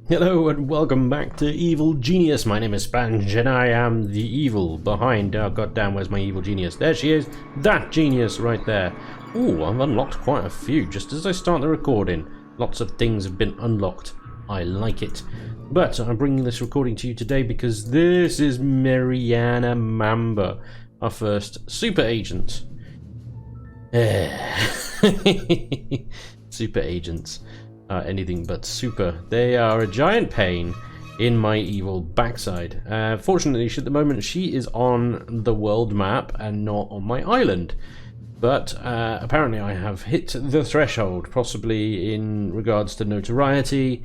Hello and welcome back to Evil Genius. My name is Spanj and I am the evil behind. Oh goddamn, where's my evil genius? There she is, that genius right there. Ooh, I've unlocked quite a few just as I start the recording. Lots of things have been unlocked. I like it. But I'm bringing this recording to you today because this is Mariana Mamba, our first super agent. Super agents. Anything but super. They are a giant pain in my evil backside. Fortunately, at the moment, she is on the world map and not on my island. But apparently I have hit the threshold, possibly in regards to notoriety,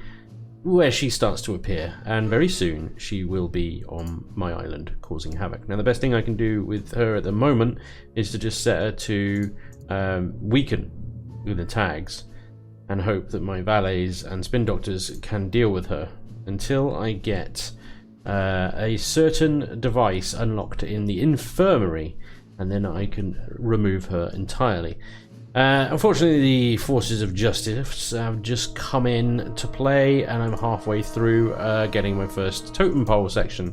where she starts to appear. And very soon, she will be on my island, causing havoc. Now, the best thing I can do with her at the moment is to just set her to weaken with the tags, and hope that my valets and spin doctors can deal with her until I get a certain device unlocked in the infirmary, and then I can remove her entirely. Unfortunately, the forces of justice have just come in to play, and I'm halfway through getting my first totem pole section,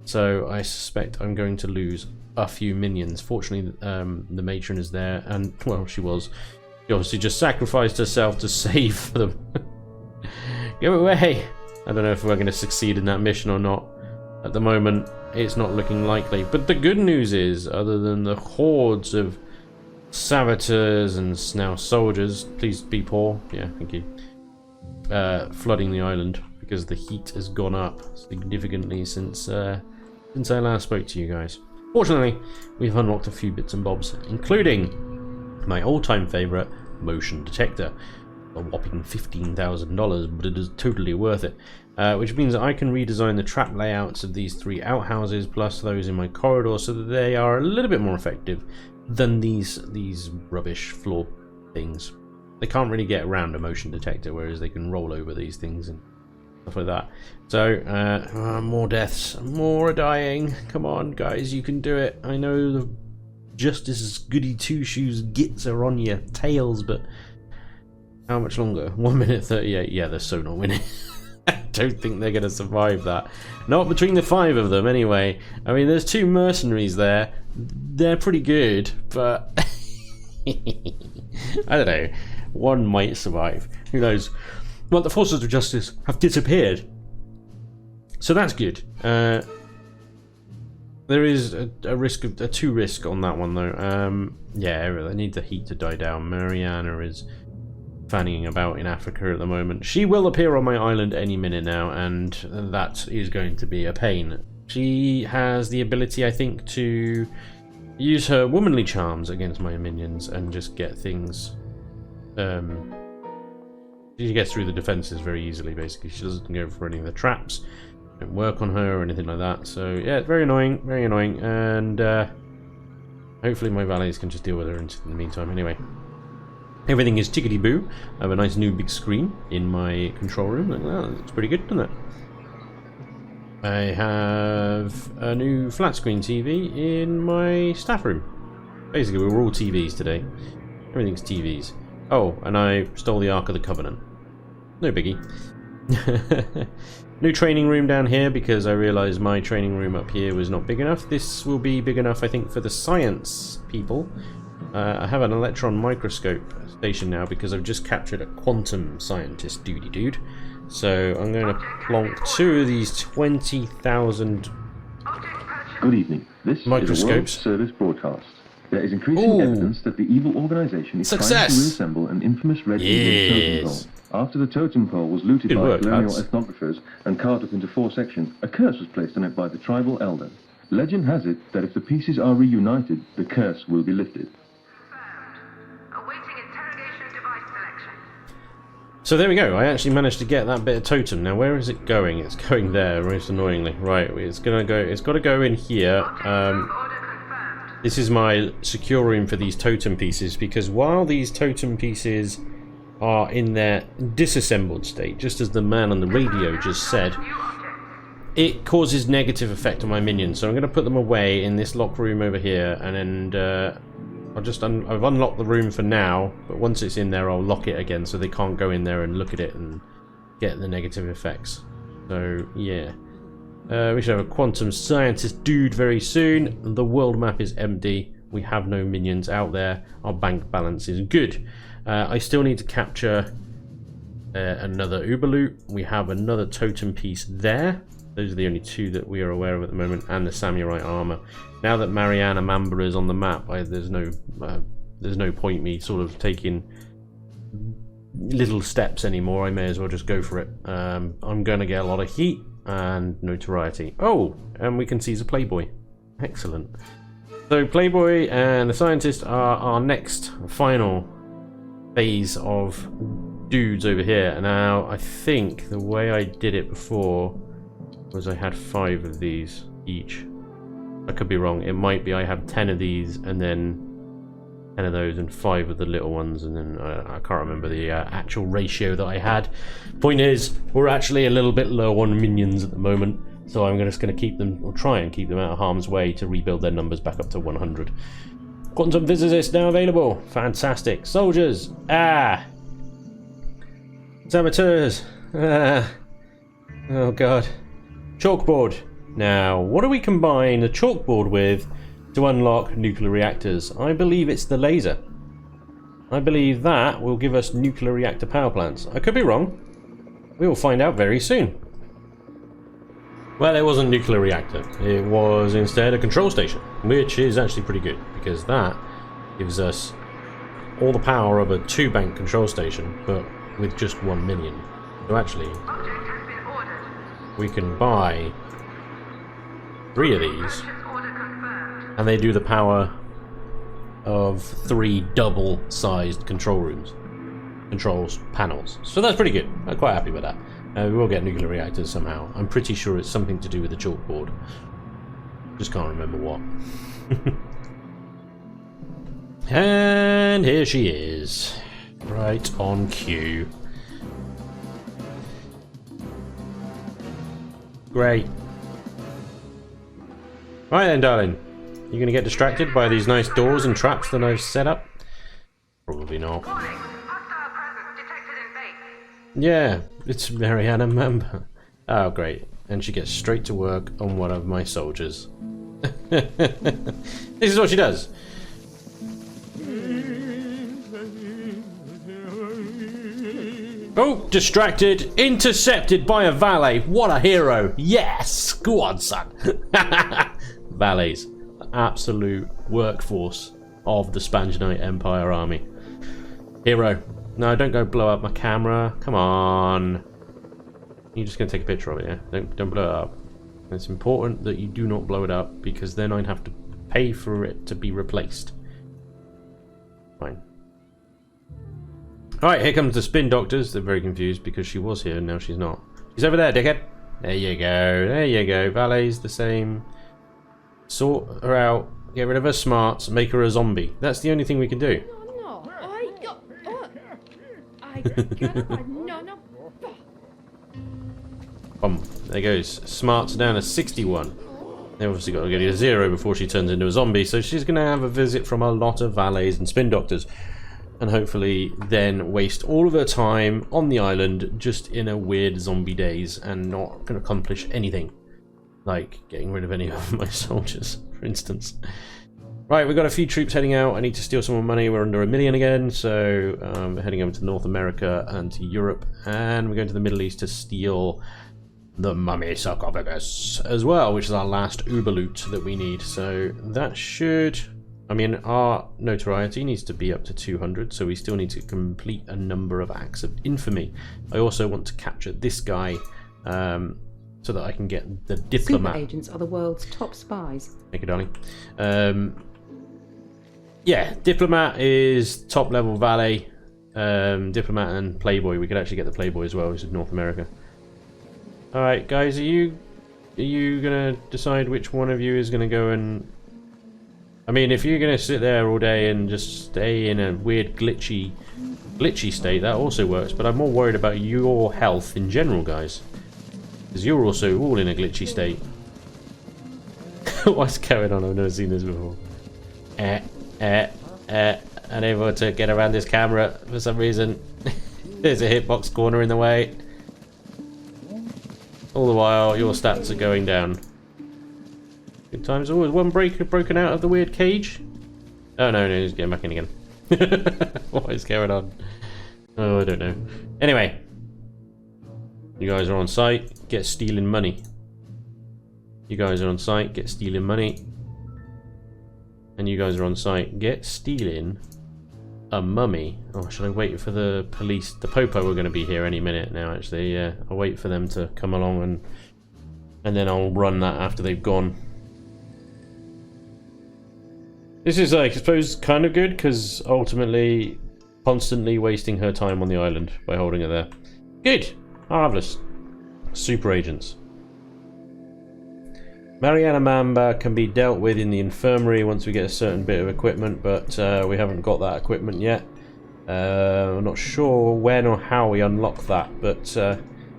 so I suspect I'm going to lose a few minions. Fortunately, the matron is there, and well, she obviously just sacrificed herself to save them. Go away! I don't know if we're going to succeed in that mission or not. At the moment, it's not looking likely. But the good news is, other than the hordes of saboteurs and now soldiers, please be poor. Yeah, thank you. Flooding the island because the heat has gone up significantly since I last spoke to you guys. Fortunately, we've unlocked a few bits and bobs, including my all-time favorite motion detector, a whopping $15,000, but it is totally worth it. Which means that I can redesign the trap layouts of these three outhouses plus those in my corridor so that they are a little bit more effective than these rubbish floor things. They can't really get around a motion detector, whereas they can roll over these things and stuff like that. So more deaths, more dying. Come on, guys, you can do it. I know the Justice as goody two-shoes gits are on your tails, but how much longer? 1 minute 38. Yeah, they're so not winning. I don't think they're going to survive that. Not between the 5 of them, anyway. I mean, there's 2 mercenaries there. They're pretty good, but I don't know. One might survive. Who knows? Well, the forces of justice have disappeared, so that's good. There is a risk of a 2 risk on that one though. Yeah, I need the heat to die down. Mariana is fanning about in Africa at the moment. She will appear on my island any minute now, and that is going to be a pain. She has the ability, I think, to use her womanly charms against my minions and just get things. She gets through the defenses very easily. Basically, she doesn't go for any of the traps. Don't work on her or anything like that, so yeah, it's very annoying, and hopefully my valets can just deal with her in the meantime. Anyway, everything is tickety-boo. I have a nice new big screen in my control room. Like that looks pretty good, doesn't it? I have a new flat screen TV in my staff room. Basically, we're all TVs today. Everything's TVs. Oh, and I stole the Ark of the Covenant. No biggie. New training room down here because I realised my training room up here was not big enough. This will be big enough, I think, for the science people. I have an electron microscope station now because I've just captured a quantum scientist dude. So I'm going to plonk 2 of these 20,000 Good evening. This microscopes. Is a World Service broadcast. There is increasing evidence that the evil organization is trying to reassemble an infamous red totem pole. After the totem pole was looted by colonial ethnographers and carved up into 4 sections, a curse was placed on it by the tribal elder. Legend has it that if the pieces are reunited, the curse will be lifted. Awaiting interrogation device selection. So there we go. I actually managed to get that bit of totem. Now where is it going? It's going there, most annoyingly. Right, it's gonna go. It's got to go in here. This is my secure room for these totem pieces, because while these totem pieces are in their disassembled state, just as the man on the radio just said, it causes negative effect on my minions. So I'm going to put them away in this lock room over here, and then I've unlocked the room for now, but once it's in there I'll lock it again so they can't go in there and look at it and get the negative effects. So yeah, we should have a quantum scientist dude very soon. The world map is empty. We have no minions out there. Our bank balance is good. I still need to capture another Uber loot. We have another totem piece there. Those are the only two that we are aware of at the moment, and the samurai armor. Now that Mariana Mamba is on the map, there's no point me sort of taking little steps anymore. I may as well just go for it. I'm going to get a lot of heat and notoriety. Oh, and we can seize a Playboy. Excellent. So Playboy and the scientist are our next final phase of dudes over here. Now, I think the way I did it before was I had 5 of these each. I could be wrong. It might be I have 10 of these and then 10 of those and 5 of the little ones, and then I can't remember the actual ratio that I had. Point is, we're actually a little bit low on minions at the moment, so I'm just going to keep them, or try and keep them out of harm's way to rebuild their numbers back up to 100. Quantum physicist now available. Fantastic. Soldiers. Saboteurs. Oh god. Chalkboard. Now, what do we combine the chalkboard with to unlock nuclear reactors? I believe it's the laser. I believe that will give us nuclear reactor power plants. I could be wrong. We will find out very soon. Well, it wasn't a nuclear reactor. It was instead a control station, which is actually pretty good, because that gives us all the power of a 2-bank control station, but with just 1 minion. So actually, we can buy 3 of these, and they do the power of 3 double-sized control rooms, controls panels. So that's pretty good. I'm quite happy with that. We will get nuclear reactors somehow. I'm pretty sure it's something to do with the chalkboard. Just can't remember what. And here she is, right on cue. Great. Right then, darling. You gonna get distracted by these nice doors and traps that I've set up? Probably not. Warning. Hostile presence detected in base. Yeah, it's Mariana Mamba. Oh, great. And she gets straight to work on one of my soldiers. This is what she does. Oh, distracted, intercepted by a valet. What a hero. Yes, go on, son. Valets, the absolute workforce of the Spanj Empire army. Hero. No, don't go blow up my camera. Come on. You're just going to take a picture of it, yeah? Don't blow it up. It's important that you do not blow it up, because then I'd have to pay for it to be replaced. Fine. Alright, here comes the spin doctors. They're very confused because she was here and now she's not. She's over there, dickhead. There you go. There you go. Valet's the same. Sort her out. Get rid of her smarts. Make her a zombie. That's the only thing we can do. Boom. There goes. Smarts down to 61. They obviously got to get a 0 before she turns into a zombie, so she's going to have a visit from a lot of valets and spin doctors. And hopefully then waste all of her time on the island just in a weird zombie daze and not going to accomplish anything. Like getting rid of any of my soldiers, for instance. Right, we've got a few troops heading out. I need to steal some more money. We're under 1 million again, so we're heading over to North America and to Europe. And we're going to the Middle East to steal the mummy sarcophagus as well, which is our last uber loot that we need. So that should... I mean, our notoriety needs to be up to 200, so we still need to complete a number of acts of infamy. I also want to capture this guy so that I can get the diplomat. Super agents are the world's top spies. Thank you, darling. Yeah, diplomat is top level valet. Diplomat and playboy. We could actually get the playboy as well, which is North America. All right, guys, are you gonna decide which one of you is gonna go and? I mean, if you're going to sit there all day and just stay in a weird glitchy state, that also works, but I'm more worried about your health in general, guys. Because you're also all in a glitchy state. What's going on? I've never seen this before. Unable to get around this camera for some reason. There's a hitbox corner in the way. All the while, your stats are going down. Good times. Oh, is one broken out of the weird cage? Oh no, he's getting back in again. What is going on? Oh, I don't know. Anyway, you guys are on site. Get stealing money. You guys are on site. Get stealing money. And you guys are on site. Get stealing a mummy. Oh, should I wait for the police? The Popo are going to be here any minute now. Actually, yeah. I'll wait for them to come along and then I'll run that after they've gone. This is, I suppose, kind of good, because ultimately constantly wasting her time on the island by holding her there. Good! Marvellous. Super agents. Mariana Mamba can be dealt with in the infirmary once we get a certain bit of equipment, but we haven't got that equipment yet. I'm not sure when or how we unlock that, but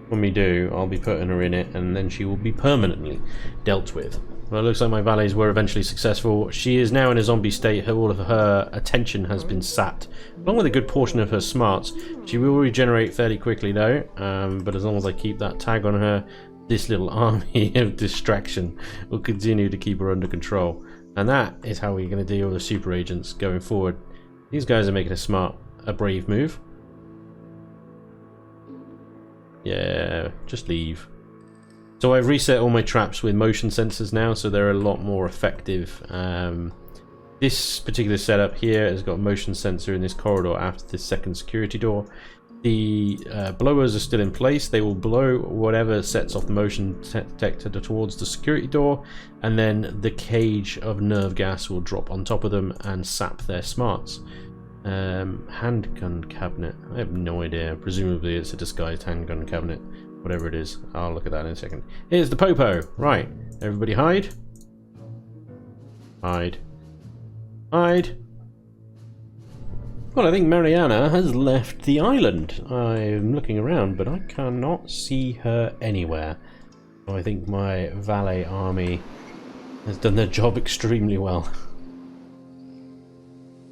when we do, I'll be putting her in it, and then she will be permanently dealt with. Well, it looks like my valets were eventually successful. She is now in a zombie state. All of her attention has been sapped, along with a good portion of her smarts. She will regenerate fairly quickly, though, but as long as I keep that tag on her, this little army of distraction will continue to keep her under control. And that is how we're going to deal with the super agents going forward. These guys are making a brave move. Yeah, just leave. So I've reset all my traps with motion sensors now, so they're a lot more effective. This particular setup here has got a motion sensor in this corridor after this second security door. The blowers are still in place. They will blow whatever sets off the motion detector towards the security door, and then the cage of nerve gas will drop on top of them and sap their smarts. Handgun cabinet. I have no idea. Presumably it's a disguised handgun cabinet. Whatever it is. I'll look at that in a second. Here's the Popo. Right. Everybody hide. Hide. Hide. Well, I think Mariana has left the island. I'm looking around, but I cannot see her anywhere. So I think my valet army has done their job extremely well.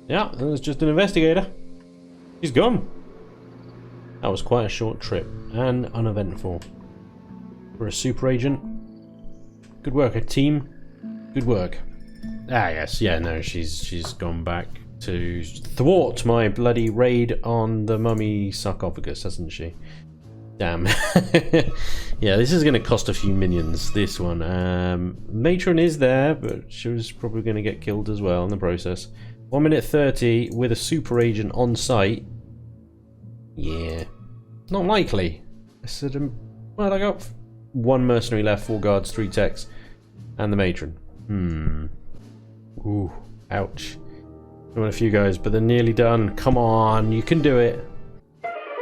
Yeah, that was just an investigator. She's gone. That was quite a short trip and uneventful. For a super agent. Good work, a team. Good work. Ah, yes, yeah, no, she's gone back to thwart my bloody raid on the mummy sarcophagus, hasn't she? Damn. Yeah, this is going to cost a few minions, this one. Matron is there, but she was probably going to get killed as well in the process. 1 minute 30 with a super agent on site. Yeah. Not likely. I said, well, I got 1 mercenary left, 4 guards, 3 techs, and the matron. Ooh, ouch. I want a few guys, but they're nearly done. Come on, you can do it.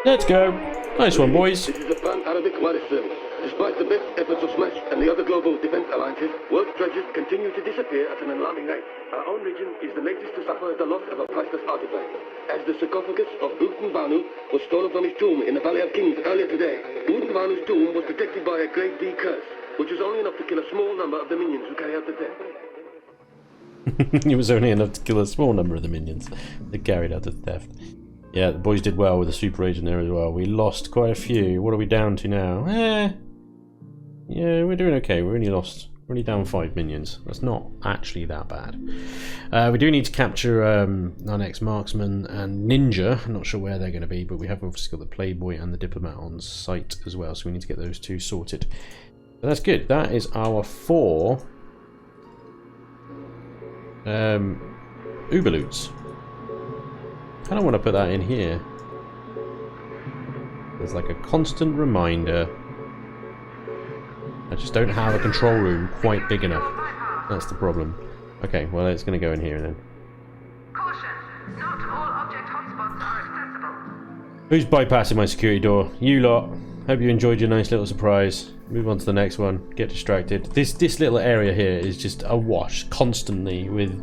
Let's go. Nice one, boys. This is a pan-Arabic wireless service. Despite the best efforts of Smash and the other global defense alliances, world treasures continue to disappear at an alarming rate. Our own region is the latest to suffer the loss of a priceless artifact. As the sarcophagus of Banu was stolen from his tomb in the Valley of Kings earlier today, Banu's tomb was protected by a Grade D curse, which was only enough to kill a small number of the minions who carry out the theft. It was only enough to kill a small number of the minions that carried out the theft. Yeah, the boys did well with the super agent there as well. We lost quite a few. What are we down to now? Yeah, we're doing okay. We're only down 5 minions. That's not actually that bad. We do need to capture our next marksman and ninja. I'm not sure where they're going to be, but we have obviously got the Playboy and the diplomat on site as well, so we need to get those 2 sorted. But that's good. That is our 4 Uberloots. I don't want to put that in here. There's like a constant reminder. I just don't have a control room quite big enough. That's the problem. Okay, well, it's going to go in here then. Caution, not all object hotspots are accessible. Who's bypassing my security door? You lot. Hope you enjoyed your nice little surprise. Move on to the next one. Get distracted. This little area here is just awash constantly with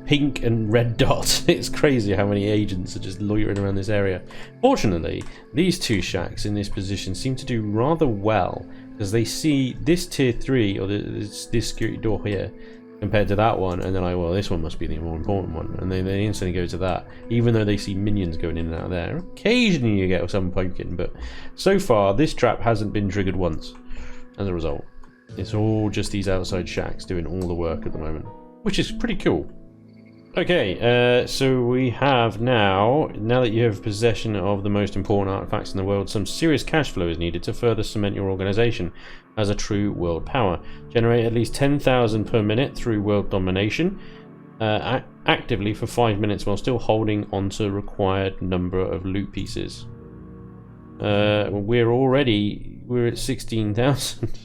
pink and red dots. It's crazy how many agents are just loitering around this area. Fortunately, these 2 shacks in this position seem to do rather well, because they see this tier 3 or this security door here compared to that one, and they're like, well, this one must be the more important one, and they instantly go to that, even though they see minions going in and out of there. Occasionally you get some poking, but so far this trap hasn't been triggered once. as a result. It's all just these outside shacks doing all the work at the moment, which is pretty cool. Okay, so we have now that you have possession of the most important artifacts in the world, some serious cash flow is needed to further cement your organization as a true world power. Generate at least 10,000 per minute through world domination, actively for 5 minutes while still holding onto required number of loot pieces. We're at 16,000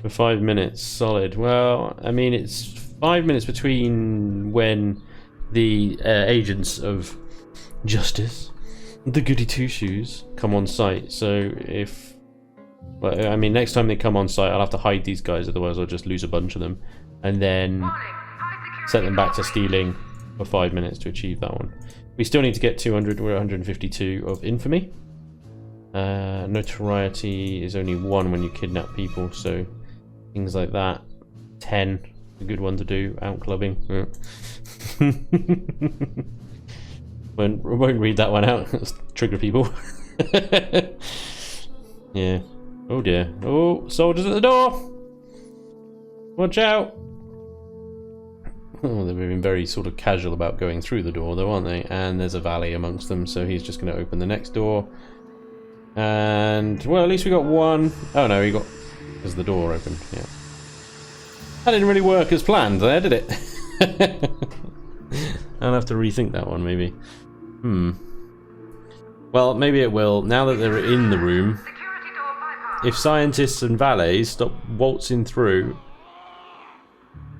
for 5 minutes solid. Well, I mean, it's 5 minutes between when the agents of justice, the goody two shoes, come on site. So if, well, I mean, next time they come on site, I'll have to hide these guys, otherwise I'll just lose a bunch of them, and then set them back to stealing for 5 minutes to achieve that one. We still need to get 200. We're at 152 of infamy. Notoriety is only 1 when you kidnap people, so things like that. 10, a good one to do. Out clubbing. won't read that one out. Trigger people. Yeah. Oh dear. Oh, soldiers at the door. Watch out. Oh, they're being very sort of casual about going through the door, though, aren't they? And there's a valet amongst them, so he's just going to open the next door. And, well, at least we got one. Oh no, he got... There's the door open, yeah. That didn't really work as planned there, did it? I'll have to rethink that one, maybe. Well, maybe it will. Now that they're in the room, if scientists and valets stop waltzing through...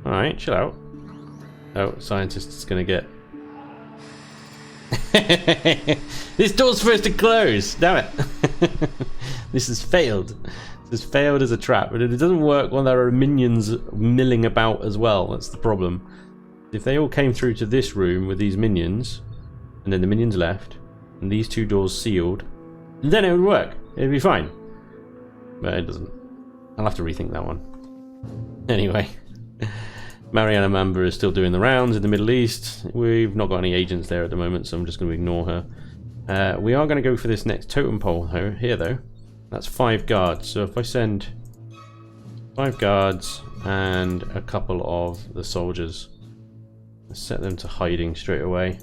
Alright, chill out. Oh, scientist is going to get... This door's supposed to close! Damn it! This has failed. This has failed as a trap, but it doesn't work when there are minions milling about as well. That's the problem. If they all came through to this room with these minions, and then the minions left, and these 2 doors sealed, then it would work. It'd be fine. But it doesn't. I'll have to rethink that one. Anyway. Mariana Mamba is still doing the rounds in the Middle East. We've not got any agents there at the moment, so I'm just going to ignore her. We are going to go for this next totem pole here, though. That's 5 guards. So if I send 5 guards and a couple of the soldiers, set them to hiding straight away,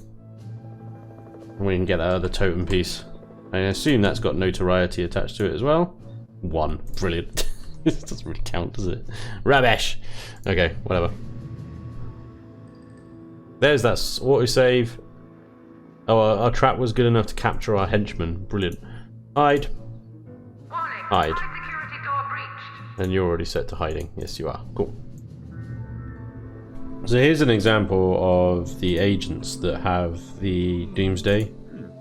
and we can get that other totem piece. I assume that's got notoriety attached to it as well. 1. Brilliant. This doesn't really count, does it? Rubbish! Okay, whatever. There's that autosave. Oh, our trap was good enough to capture our henchman. Brilliant. Hide. Hide. And you're already set to hiding. Yes, you are. Cool. So here's an example of the agents that have the Doomsday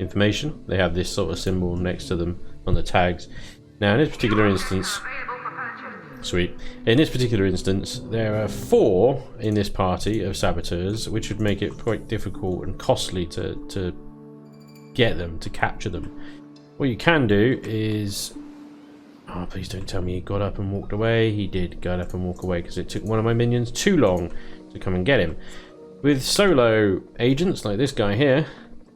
information. They have this sort of symbol next to them on the tags. Now, in this particular instance... Sweet. In this particular instance, there are 4 in this party of saboteurs, which would make it quite difficult and costly to get them, to capture them. What you can do is... Oh, please don't tell me he got up and walked away. He did get up and walk away because it took one of my minions too long to come and get him. With solo agents like this guy here,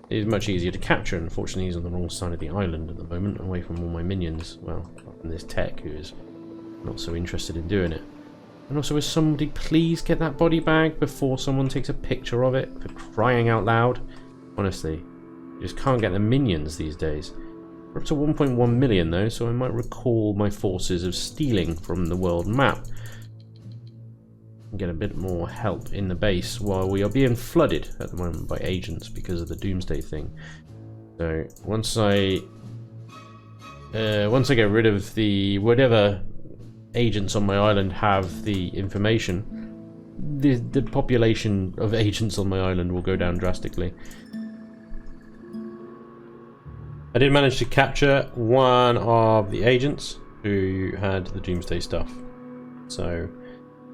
it is much easier to capture. Unfortunately, he's on the wrong side of the island at the moment, away from all my minions. Well, apart from this tech who is not so interested in doing it. And also, will somebody please get that body bag before someone takes a picture of it? For crying out loud. Honestly, you just can't get the minions these days. We're up to 1.1 million though, so I might recall my forces of stealing from the world map. And get a bit more help in the base while we are being flooded at the moment by agents because of the Doomsday thing. So once I get rid of the whatever agents on my island have the information, the population of agents on my island will go down drastically. I did manage to capture one of the agents who had the Doomsday stuff, so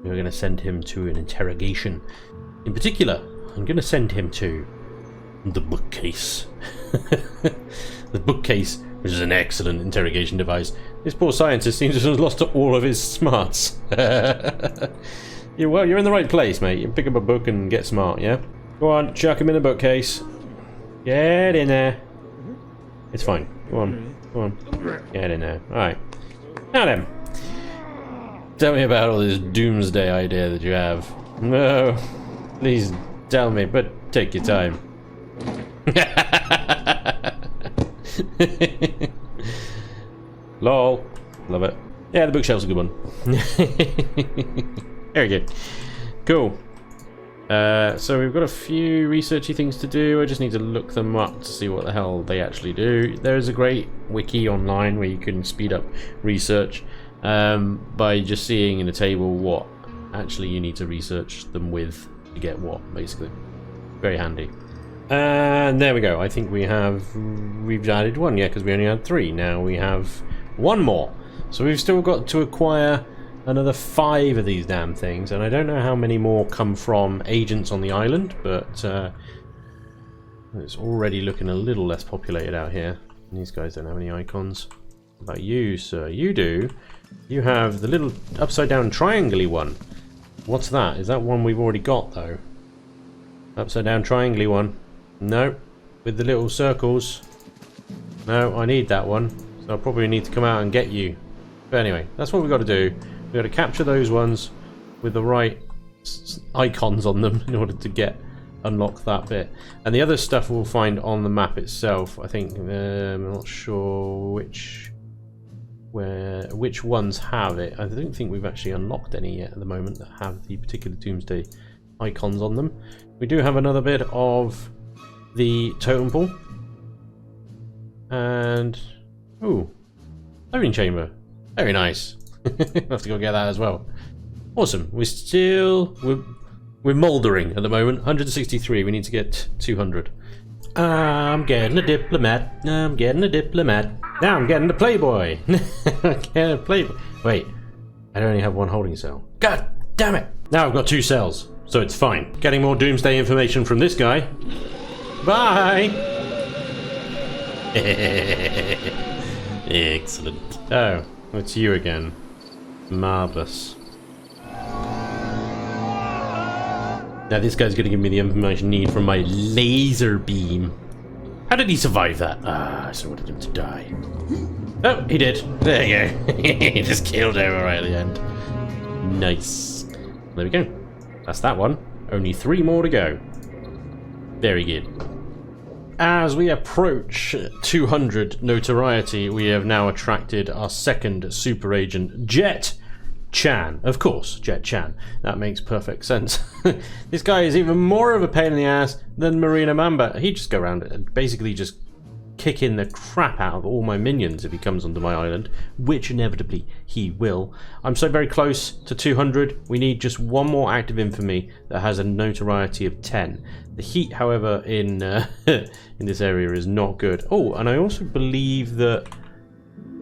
we're going to send him to an interrogation. In particular, I'm going to send him to the bookcase. The bookcase, which is an excellent interrogation device. This poor scientist seems to have lost all of his smarts. Yeah, well, you're in the right place, mate. You pick up a book and get smart, yeah? Go on, chuck him in the bookcase. Get in there. It's fine. Go on. Go on. Get in there. Alright. Now then. Tell me about all this Doomsday idea that you have. No, please tell me, but take your time. Lol. Love it. Yeah, the bookshelf's a good one. Very good. Cool. So we've got a few researchy things to do. I just need to look them up to see what the hell they actually do. There is a great wiki online where you can speed up research by just seeing in a table what actually you need to research them with to get what, basically. Very handy. And there we go. I think we've added one, yeah, because we only had 3. Now we have 1 more. So we've still got to acquire another 5 of these damn things, and I don't know how many more come from agents on the island, but it's already looking a little less populated out here. And these guys don't have any icons. What about you, sir? You do. You have the little upside down triangle-y one. What's that? Is that one we've already got, though? Upside down triangle-y one. No. With the little circles. No, I need that one. So I'll probably need to come out and get you. But anyway, that's what we've got to do. We've got to capture those ones with the right icons on them in order to unlock that bit. And the other stuff we'll find on the map itself. I think I'm not sure which ones have it. I don't think we've actually unlocked any yet at the moment that have the particular Doomsday icons on them. We do have another bit of the totem pole. And ooh, loading chamber. Very nice. We'll have to go get that as well. Awesome. We're mouldering at the moment. 163. We need to get 200. I'm getting a diplomat. I'm getting a diplomat. Now I'm getting a playboy. Getting a playboy. Wait, I only have 1 holding cell. God damn it! Now I've got 2 cells, so it's fine. Getting more Doomsday information from this guy. Bye. Excellent. Oh, it's you again. Marvelous. Now this guy's gonna give me the information I need from my laser beam. How did he survive that? Ah, I still wanted him to die. Oh, he did. There you go. He just killed him right at the end. Nice. There we go. That's that one. Only 3 more to go. Very good. As we approach 200 notoriety, we have now attracted our second super agent, Jet Chan. Of course, Jet Chan. That makes perfect sense. This guy is even more of a pain in the ass than Mariana Mamba. He'd just go around and basically just kick in the crap out of all my minions if he comes onto my island, which inevitably he will. I'm so very close to 200. We need just 1 more active infamy that has a notoriety of 10. The heat, however, in this area is not good. Oh, and I also believe that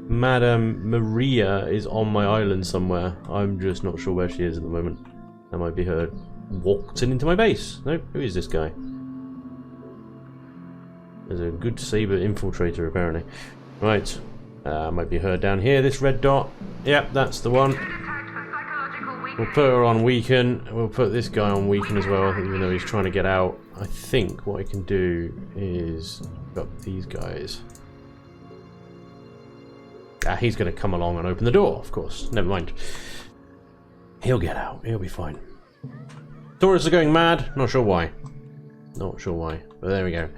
Madame Maria is on my island somewhere. I'm just not sure where she is at the moment. That might be her waltzing into my base. No, who is this guy? There's a good saber infiltrator, apparently. Right, might be her down here, this red dot. Yep, that's the one. We'll put her on weaken. We'll put this guy on weaken as well, even though he's trying to get out. I think what I can do is pick up these guys. Ah, he's going to come along and open the door, of course. Never mind. He'll get out. He'll be fine. Tourists are going mad. Not sure why. Not sure why. But there we go.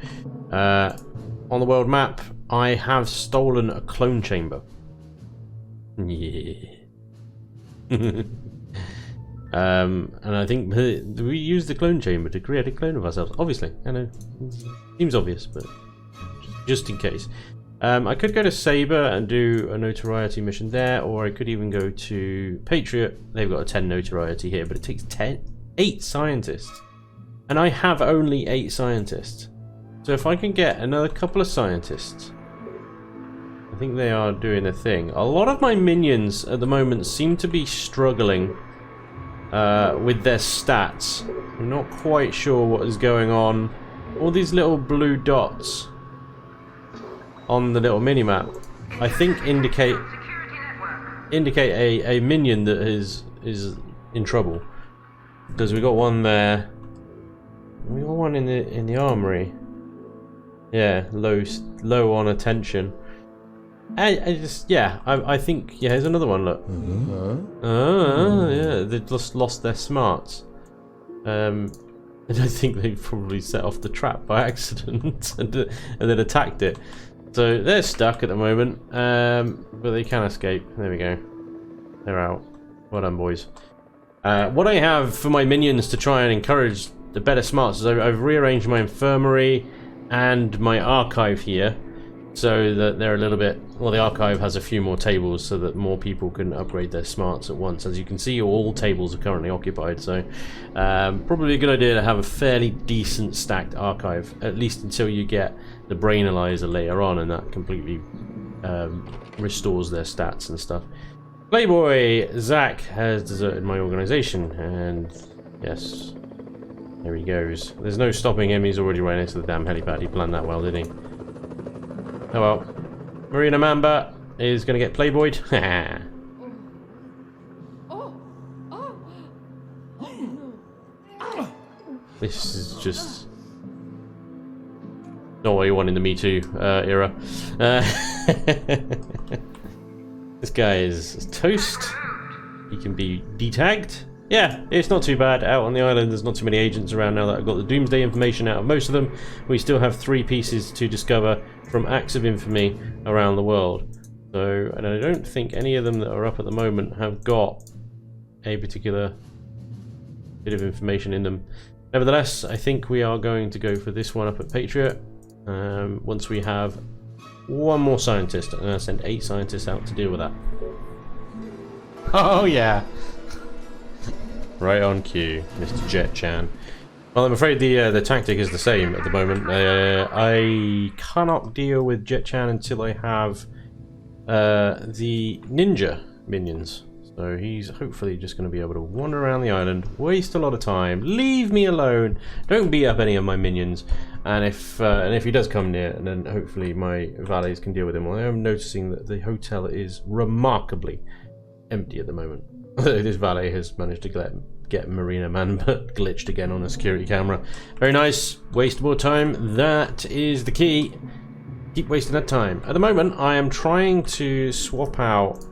On the world map, I have stolen a clone chamber. Yeah. And I think we use the clone chamber to create a clone of ourselves. Obviously, I know. Seems obvious, but just in case. I could go to Saber and do a notoriety mission there, or I could even go to Patriot. They've got a 10 notoriety here, but it takes 8 scientists. And I have only 8 scientists. So if I can get another couple of scientists, I think they are doing a thing. A lot of my minions at the moment seem to be struggling with their stats. I'm not quite sure what is going on. All these little blue dots on the little mini-map, I think indicate a minion that is in trouble. Because we got one there. We got one in the armory. Yeah, low on attention. I just, yeah, I think, yeah, here's another one, look. Yeah, they've just lost their smarts. And I think they probably set off the trap by accident and then attacked it. So they're stuck at the moment, but they can escape. There we go. They're out. Well done, boys. What I have for my minions to try and encourage the better smarts is I've rearranged my infirmary and my archive here, so that they're a little bit, well, the archive has a few more tables so that more people can upgrade their smarts at once. As you can see, all tables are currently occupied, so probably a good idea to have a fairly decent stacked archive, at least until you get the brain analyzer later on, and that completely restores their stats and stuff. Playboy Zach has deserted my organization, and yes, there he goes. There's no stopping him, he's already right next to the damn helipad. He planned that well, didn't he? Oh well. Mariana Mamba is going to get Playboyed. This is just not what you want in the Me Too era. This guy is toast. He can be detagged. Yeah, it's not too bad. Out on the island, there's not too many agents around now that I've got the Doomsday information out of most of them. We still have 3 pieces to discover from acts of infamy around the world. So, and I don't think any of them that are up at the moment have got a particular bit of information in them. Nevertheless, I think we are going to go for this one up at Patriot. Once we have one more scientist, I'm going to send 8 scientists out to deal with that. Oh yeah! Right on cue, Mr. Jet-chan. Well, I'm afraid the tactic is the same at the moment. I cannot deal with Jet-chan until I have the ninja minions. So he's hopefully just going to be able to wander around the island, waste a lot of time, leave me alone, don't beat up any of my minions, and if he does come near, and then hopefully my valets can deal with him. Well, I am noticing that the hotel is remarkably empty at the moment. This valet has managed to get Mariana Mamba glitched again on a security camera. Very nice. Waste more time. That is the key. Keep wasting that time. At the moment, I am trying to swap out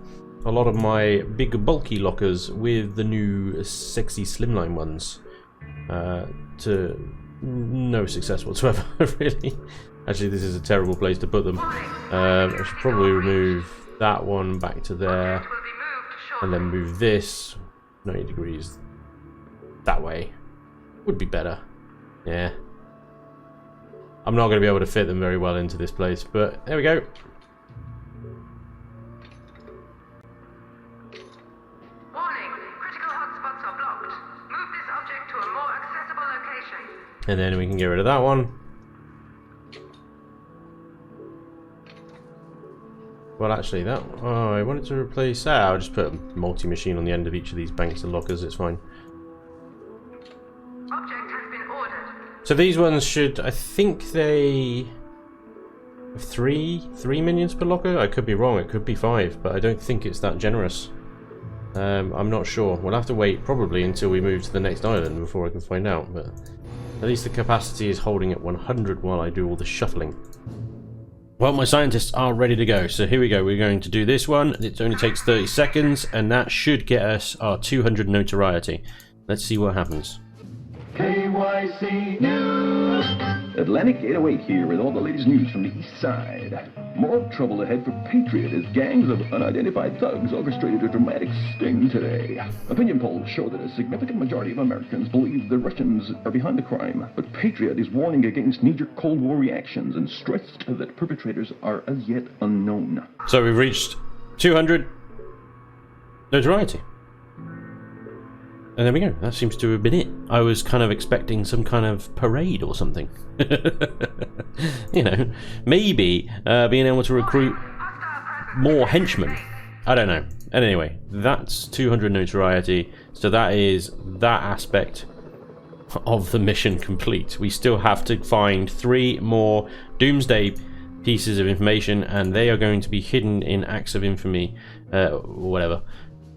a lot of my big bulky lockers with the new sexy slimline ones. To no success whatsoever, really. Actually, this is a terrible place to put them. I should probably remove that one back to there. And then move this 90 degrees that way. Would be better. Yeah. I'm not going to be able to fit them very well into this place, but there we go. Warning, critical hotspots are blocked. Move this object to a more accessible location. And then we can get rid of that one. Well, actually, that... Oh, I wanted to replace that. I'll just put a multi-machine on the end of each of these banks and lockers. It's fine. Object has been ordered. So these ones should... I think they... have three minions per locker? I could be wrong. It could be 5, but I don't think it's that generous. I'm not sure. We'll have to wait probably until we move to the next island before I can find out. But at least the capacity is holding at 100 while I do all the shuffling. Well, my scientists are ready to go, so here we go. We're going to do this one. It only takes 30 seconds, and that should get us our 200 notoriety. Let's see what happens. KYC News! Atlantic 808 here with all the latest news from the east side. More trouble ahead for Patriot as gangs of unidentified thugs orchestrated a dramatic sting today. Opinion polls show that a significant majority of Americans believe the Russians are behind the crime, but Patriot is warning against knee-jerk Cold War reactions and stressed that perpetrators are as yet unknown. So we've reached 200 notoriety. And there we go. That seems to have been it. I was kind of expecting some kind of parade or something. You know, maybe being able to recruit more henchmen. I don't know. And anyway, that's 200 notoriety. So that is that aspect of the mission complete. We still have to find 3 more Doomsday pieces of information, and they are going to be hidden in acts of infamy, or whatever,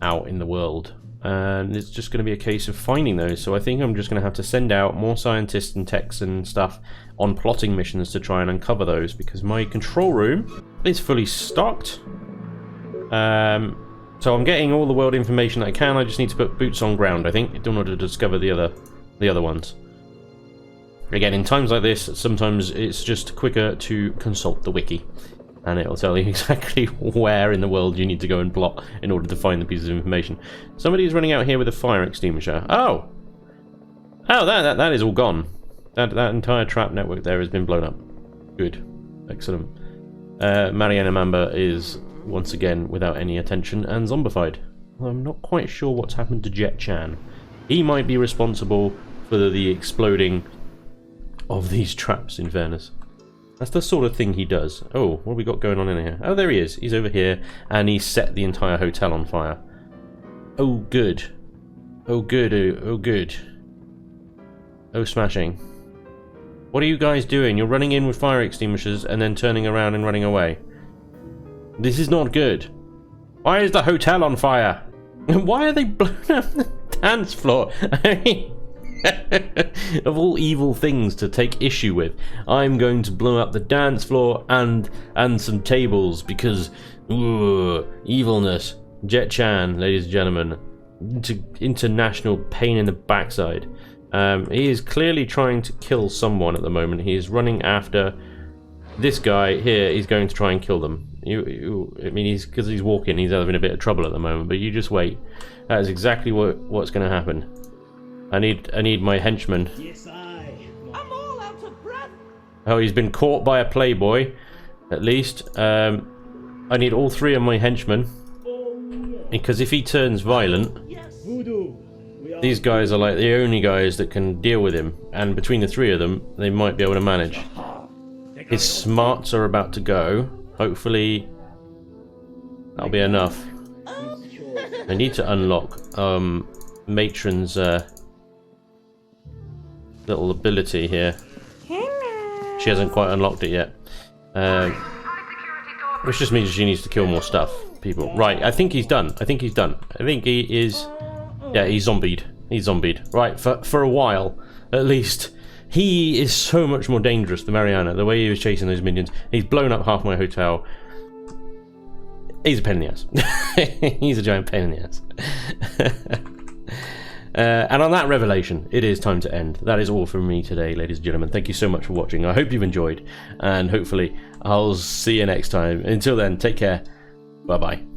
out in the world. And it's just going to be a case of finding those. So I think I'm just going to have to send out more scientists and techs and stuff on plotting missions to try and uncover those, because my control room is fully stocked. So I'm getting all the world information that I can. I just need to put boots on ground, I think, in order to discover the other ones. Again, in times like this, sometimes it's just quicker to consult the wiki, and it'll tell you exactly where in the world you need to go and plot in order to find the pieces of information. Somebody is running out here with a fire extinguisher. Oh! Oh, that is all gone. That entire trap network there has been blown up. Good. Excellent. Mariana Mamba is once again without any attention and zombified. I'm not quite sure what's happened to Jet Chan. He might be responsible for the exploding of these traps, in fairness. That's the sort of thing he does. Oh, what have we got going on in here? Oh, there he is. He's over here, and he set the entire hotel on fire. Oh, good. Oh, good. Oh, good. Oh, smashing. What are you guys doing? You're running in with fire extinguishers and then turning around and running away. This is not good. Why is the hotel on fire? Why are they blowing up the dance floor? I mean, of all evil things to take issue with, I'm going to blow up the dance floor and some tables because evilness. Jet Chan, ladies and gentlemen, international pain in the backside. He is clearly trying to kill someone at the moment. He is running after this guy here. He's going to try and kill them. I mean, because he's walking, he's having a bit of trouble at the moment. But you just wait. That is exactly what's going to happen. I need my henchman. Yes, I'm all out of breath. Oh, he's been caught by a playboy, at least. I need all three of my henchmen, because if he turns violent, these guys are like the only guys that can deal with him. And between the three of them, they might be able to manage. His smarts are about to go. Hopefully, that'll be enough. I need to unlock Matron's little ability here. She hasn't quite unlocked it yet. Which just means she needs to kill more stuff. People. Right, I think he's done. I think he is... Yeah, he's zombied. He's zombied. Right, for a while, at least. He is so much more dangerous than Mariana. The way he was chasing those minions. He's blown up half my hotel. He's a pain in the ass. He's a giant pain in the ass. And on that revelation, it is time to end. That is all from me today, ladies and gentlemen. Thank you so much for watching. I hope you've enjoyed. And hopefully, I'll see you next time. Until then, take care. Bye-bye.